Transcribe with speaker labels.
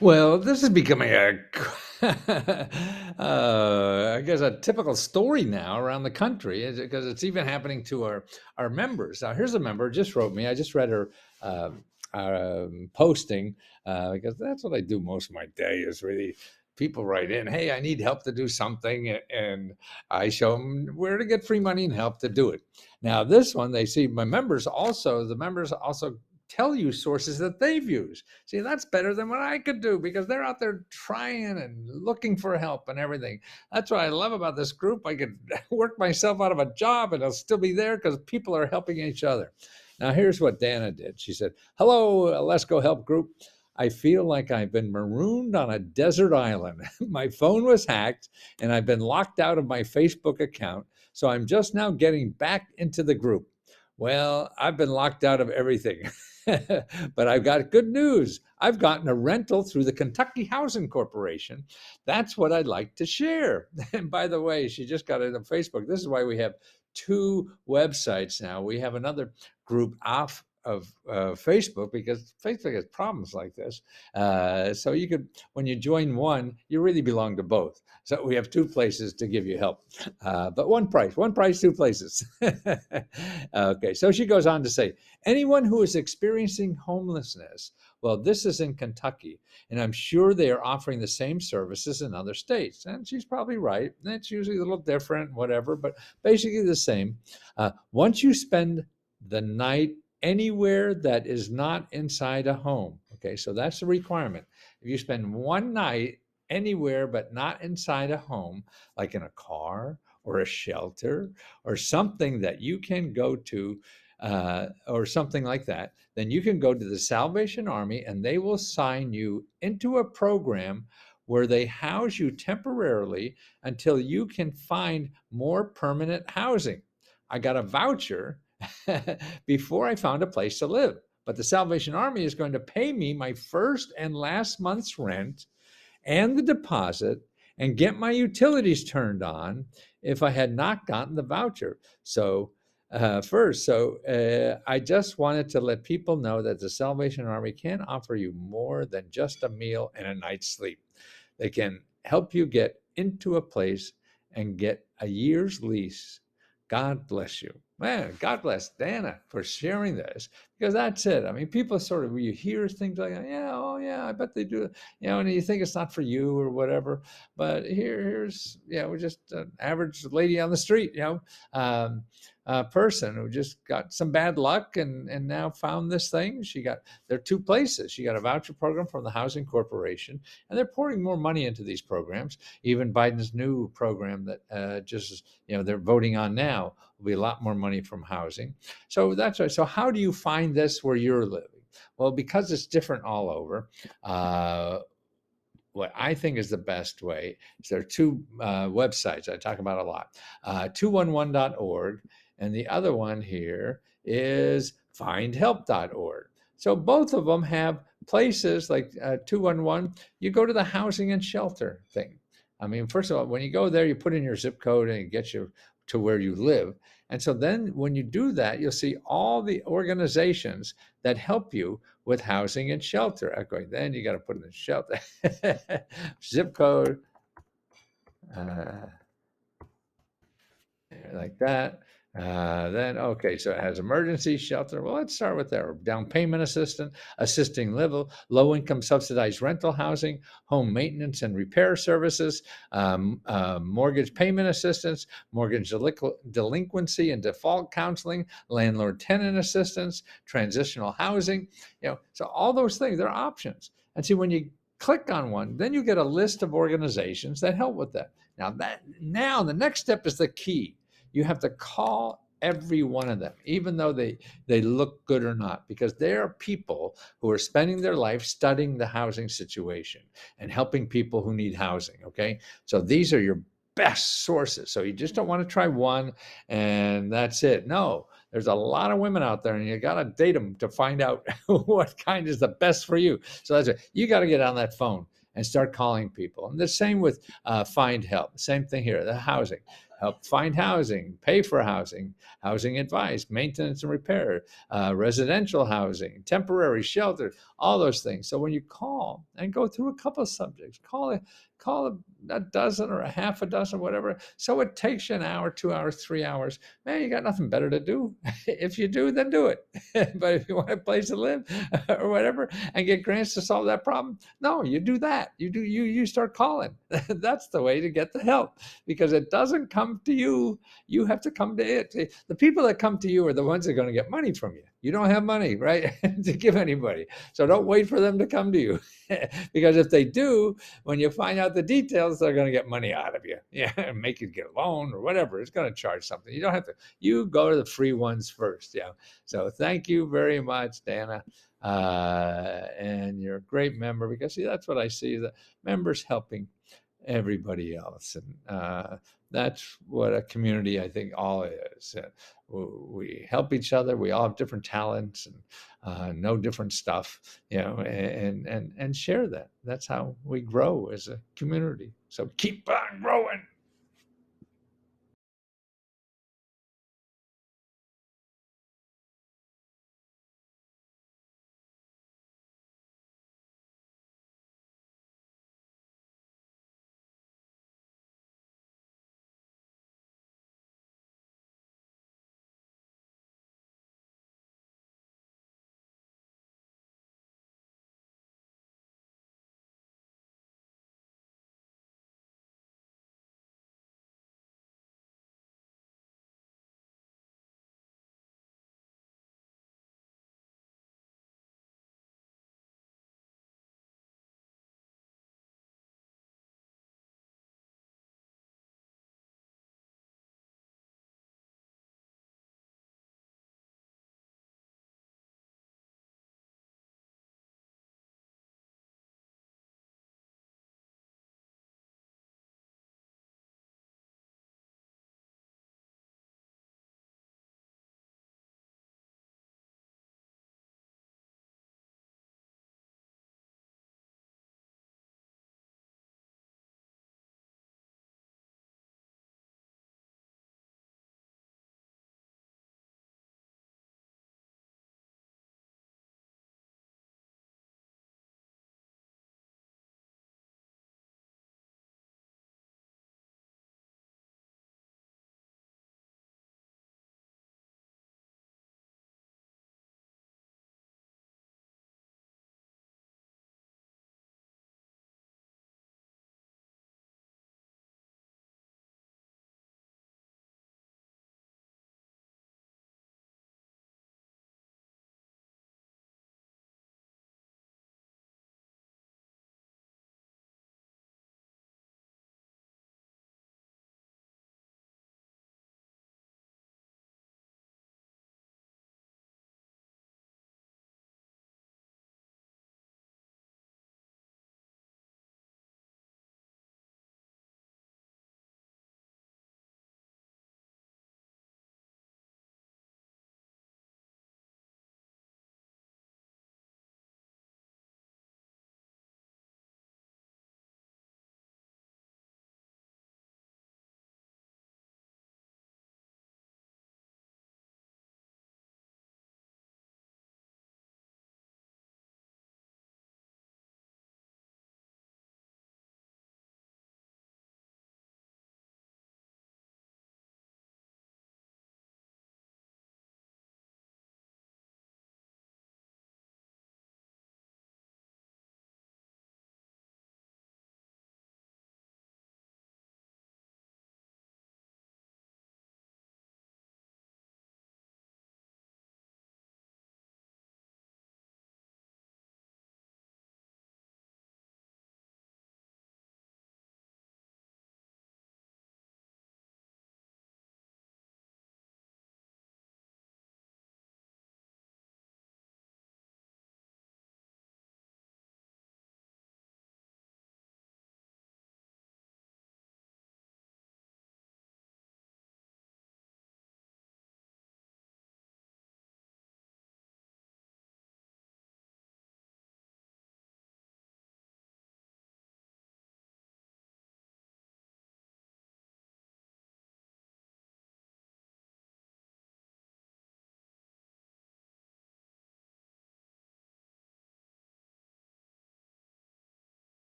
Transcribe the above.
Speaker 1: Well, this is becoming a, I guess, a typical story now around the country, because it's even happening to our members. Now, here's a member just wrote me. I just read her um, posting, because that's what I do most of my day. Is really people write in, "Hey, I need help to do something," and I show them where to get free money and help to do it. Now, this one they see my members also. The members also tell you sources that they've used. See, that's better than what I could do because they're out there trying and looking for help and everything. That's what I love about this group. I could work myself out of a job and I'll still be there because people are helping each other. Now, here's what Dana did. She said, "Hello, Let's Go Help group. I feel like I've been marooned on a desert island. My phone was hacked and I've been locked out of my Facebook account. So I'm just now getting back into the group. Well, I've been locked out of everything. But I've got good news. I've gotten a rental through the Kentucky Housing Corporation. That's what I'd like to share." And by the way, she just got it on Facebook. This is why we have two websites now. We have another group off of Facebook because Facebook has problems like this. So you could, when you join one, you really belong to both. So we have two places to give you help, but one price, two places. Okay, so she goes on to say, anyone who is experiencing homelessness, well, this is in Kentucky, and I'm sure they are offering the same services in other states. And she's probably right. It's usually a little different, whatever, but basically the same. Once you spend the night anywhere that is not inside a home, okay, so that's the requirement. If you spend one night anywhere but not inside a home, like in a car or a shelter or something that you can go to, or something like that, then you can go to the Salvation Army and they will sign you into a program where they house you temporarily until you can find more permanent housing. I got a voucher before I found a place to live, but the Salvation Army is going to pay me my first and last month's rent and the deposit and get my utilities turned on if I had not gotten the voucher. So, I just wanted to let people know that the Salvation Army can offer you more than just a meal and a night's sleep. They can help you get into a place and get a year's lease. God bless you. Man, God bless Dana for sharing this because that's it. I mean, people sort of, you hear things like, yeah, oh, yeah, I bet they do, and you think it's not for you or whatever. But here's, we're just an average lady on the street, person who just got some bad luck and now found this thing. There are two places. She got a voucher program from the Housing Corporation, and they're pouring more money into these programs. Even Biden's new program that they're voting on now will be a lot more money from housing. So that's right. So how do you find this where you're living? Well, because it's different all over. What I think is the best way is there are two websites I talk about a lot, 211.org, and the other one here is findhelp.org. So both of them have places like 211. You go to the housing and shelter thing. I mean, first of all, when you go there, you put in your zip code and it gets you to where you live. And so then when you do that, you'll see all the organizations that help you with housing and shelter. Okay, then you got to put in the shelter zip code, uh, like that. Then, okay, so it has emergency shelter. Well, let's start with there. Down payment assistance, assisting living, low income subsidized rental housing, home maintenance and repair services, mortgage payment assistance, mortgage delinquency and default counseling, landlord tenant assistance, transitional housing. So all those things, they're options. And see, when you click on one, then you get a list of organizations that help with that. Now the next step is the key. You have to call every one of them, even though they look good or not, because they are people who are spending their life studying the housing situation and helping people who need housing. Okay, so these are your best sources. So you just don't want to try one and that's it. No, there's a lot of women out there, and you got to date them to find out what kind is the best for you. So that's it. You got to get on that phone and start calling people. And the same with Find Help. Same thing here, the housing. help find housing, pay for housing, housing advice, maintenance and repair, residential housing, temporary shelter, all those things. So when you call and go through a couple of subjects, call a dozen or a half a dozen, whatever. So it takes you an hour, 2 hours, 3 hours. Man, you got nothing better to do. If you do, then do it. But if you want a place to live or whatever and get grants to solve that problem, no, you do that. You start calling. That's the way to get the help, because it doesn't come to you. You have to come to it. The people that come to you are the ones that are going to get money from you. You don't have money, right, to give anybody. So don't wait for them to come to you. Because if they do, when you find out the details, they're going to get money out of you. Yeah, make you get a loan or whatever. It's going to charge something. You don't have to. You go to the free ones first. Yeah. So thank you very much, Dana. And you're a great member, because see, that's what I see, the members helping everybody else. And that's what a community, I think, all is. We help each other. We all have different talents and know different stuff, and share that. That's how we grow as a community. So keep on growing.